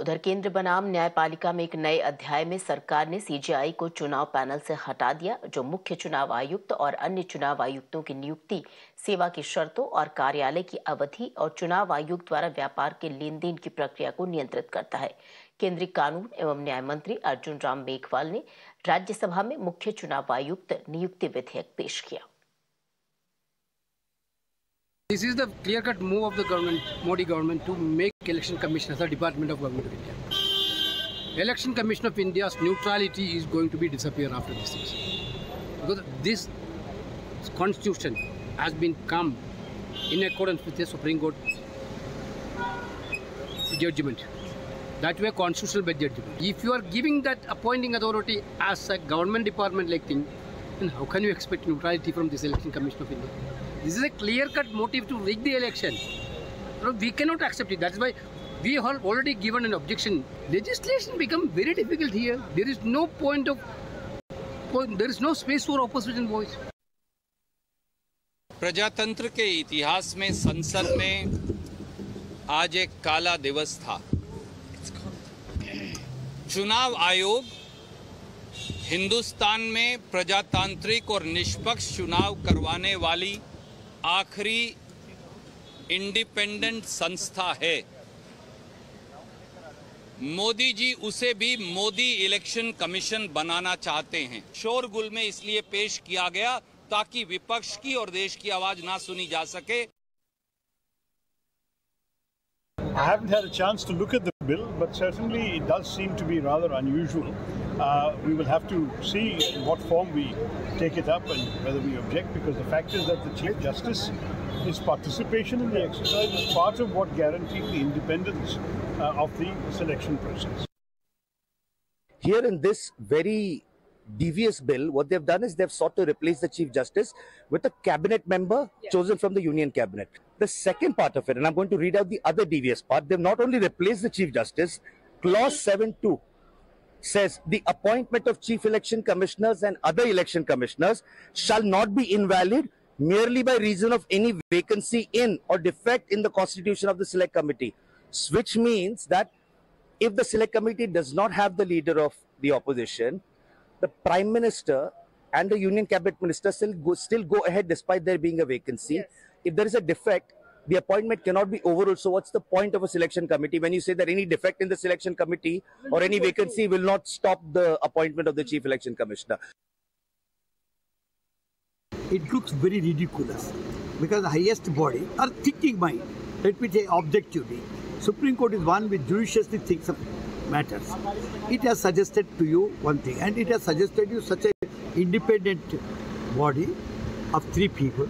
उधर केंद्र बनाम न्यायपालिका में एक नए अध्याय में सरकार ने सीजेआई को चुनाव पैनल से हटा दिया, जो मुख्य चुनाव आयुक्त और अन्य चुनाव आयुक्तों की नियुक्ति, सेवा की शर्तों और कार्यालय की अवधि और चुनाव आयुक्त द्वारा व्यापार के लेन देन की प्रक्रिया को नियंत्रित करता है। केंद्रीय कानून एवं न्याय मंत्री अर्जुन राम मेघवाल ने राज्यसभा में मुख्य चुनाव आयुक्त नियुक्ति विधेयक पेश किया। This is the clear-cut move of the government, Modi government, to make Election Commission as a department of Government of India. Election Commission of India's neutrality is going to be disappear after this election, because this constitution has been come in accordance with the Supreme Court judgment. That way, constitutional by judgment. If you are giving that appointing authority as a government department-like thing, then how can you expect neutrality from this Election Commission of India? This is a clear-cut motive to rig the election. We cannot accept it. That's why we have already given an objection. Legislation becomes very difficult here. There is no there is no space for opposition voice. प्रजातंत्र के इतिहास में संसद में आज एक काला दिवस था। चुनाव आयोग हिंदुस्तान में प्रजातांत्रिक और निष्पक्ष चुनाव करवाने वाली आखिरी इंडिपेंडेंट संस्था है। मोदी जी उसे भी मोदी इलेक्शन कमीशन बनाना चाहते हैं। शोरगुल में इसलिए पेश किया गया ताकि विपक्ष की और देश की आवाज ना सुनी जा सके। I haven't had a chance to look at the bill, but certainly it does seem to be rather unusual. We will have to see in what form we take it up and whether we object, because the fact is that the Chief Justice, his participation in the exercise is part of what guarantees the independence of the selection process. Here in this very devious bill, what they've done is they've sought to replace the Chief Justice with a cabinet member chosen from the Union Cabinet. The second part of it, and I'm going to read out the other devious part, they've not only replaced the Chief Justice, Clause 7.2 says the appointment of Chief Election Commissioners and other election commissioners shall not be invalid merely by reason of any vacancy in or defect in the constitution of the Select Committee, which means that if the Select Committee does not have the leader of the opposition, the Prime Minister and the Union Cabinet Minister still go ahead despite there being a vacancy. Yes. If there is a defect, the appointment cannot be overruled. So what's the point of a selection committee when you say that any defect in the selection committee or any vacancy will not stop the appointment of the Chief Election Commissioner? It looks very ridiculous because the highest body or thinking mind, let me say objectively, Supreme Court is one which judiciously thinks of matters. It has suggested to you one thing, and it has suggested you such an independent body of 3 people,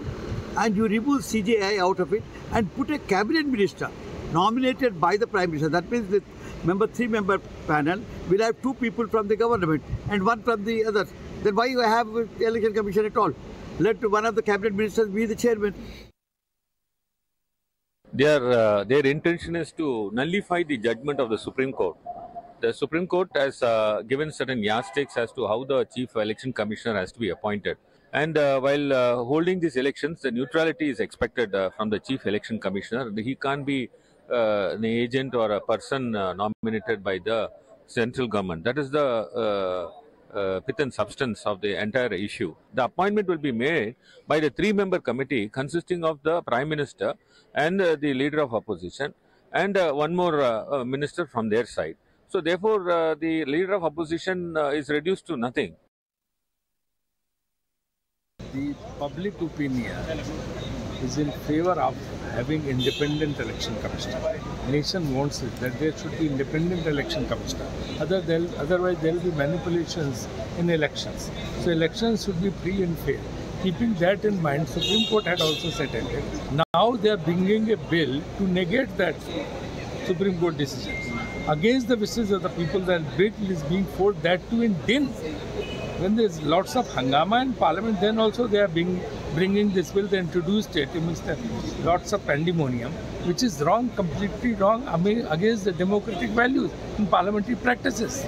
and you remove CJI out of it and put a cabinet minister nominated by the Prime Minister. That means the 3-member panel will have 2 people from the government and 1 from the other. Then why you have the election commission at all? Let one of the cabinet ministers be the chairman. Their intention is to nullify the judgment of the Supreme Court. The Supreme Court has given certain yardsticks as to how the Chief Election Commissioner has to be appointed. And while holding these elections, the neutrality is expected from the Chief Election Commissioner. He can't be an agent or a person nominated by the central government. That is the pith and substance of the entire issue. The appointment will be made by the 3-member committee consisting of the Prime Minister and the leader of opposition and one more minister from their side. So therefore, the leader of opposition is reduced to nothing. The public opinion is in favor of having independent election commissioner. Nation wants it, that there should be independent election commissioner. Otherwise, there will be manipulations in elections. So elections should be free and fair. Keeping that in mind, Supreme Court had also said earlier. Now they are bringing a bill to negate that Supreme Court decision. Against the wishes of the people, that bill is being forced, that too in din. When there is lots of hangama in Parliament, then also they are bringing this bill. They introduced it amidst lots of pandemonium, which is wrong, completely wrong, against the democratic values in parliamentary practices.